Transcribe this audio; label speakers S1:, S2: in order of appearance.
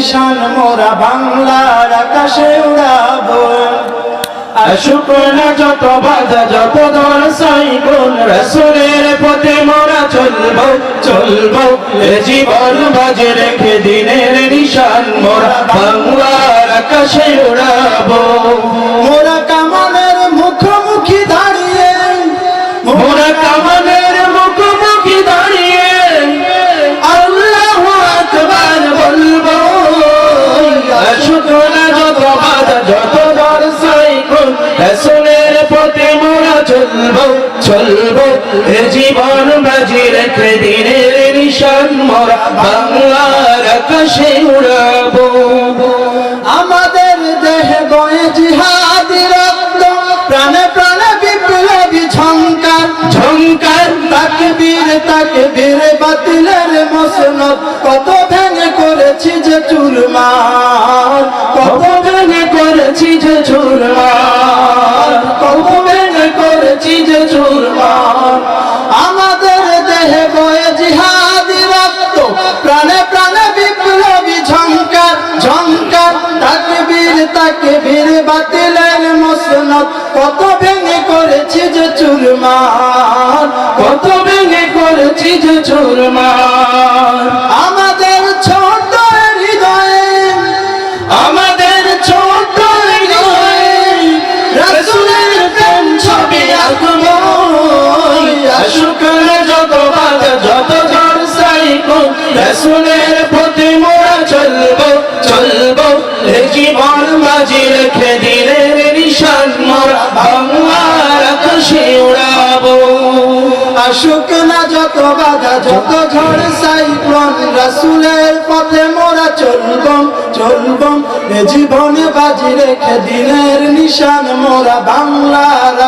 S1: নিশান মোরা বাংলার আকাশে উড়াবো। আসুক না যত বাধা যত দল সাইকুল, রাসূলের পথে মোরা চলবো চলবো, এ জীবন বাজি রেখে দিনের নিশান মোরা বাংলার আকাশে উড়াবো। মোরা কামানের মুখোমুখি দাঁড়িয়ে, মোরা কামানের মুখোমুখি দাঁড়িয়ে আল্লাহু আকবার বলবো। আসুক না যত বাধা যত দল সাইকুল, রাসূলের পথে মোরা চলবো চলবো, এ জীবন বাজি রেখে দিনের নিশান মোরা বাংলার আকাশে উড়াবো। আমাদের দেহে বয়ে জিহাদি রক্ত, প্রাণে প্রাণে বিপ্লবী ঝংকার ঝংকার, তাকবীর তাকবীর বাতিলের মসনদ কত ভেঙে করেছি যে চুরমার, কত ভেঙে করেছি যে চুরমার, কত ভেঙে করেছি যে চুরমার। আমাদের দেহে বয়ে জিহাদি রক্ত, প্রাণে প্রাণে বিপ্লবী ঝংকার ঝংকার, তাকবীর তাকবীর বাতিলের মসনদ কত ভেঙে করেছি যে চুরমার, কত ভেঙে করেছি যে চুরমার। আমাদের ছোট হৃদয়ে, আমাদের ছোট হৃদয়ে রাসূলের প্রেম ছবি আঁকবো। আসুক না যত বাধা যত ঝড় সাইকুল, রাসূলের পথে মোরা চলবো চলবো, এ জীবন বাজি রেখে দিনের নিশান মোরা বাংলার আকাশে উড়াবো। আসুক না যত বাধা যত ঝড় সাইক্লোন, রাসূলের পথে মোরা চলবো চলবো, এ জীবনে বাজি রেখে দিনের নিশান মোরা বাংলার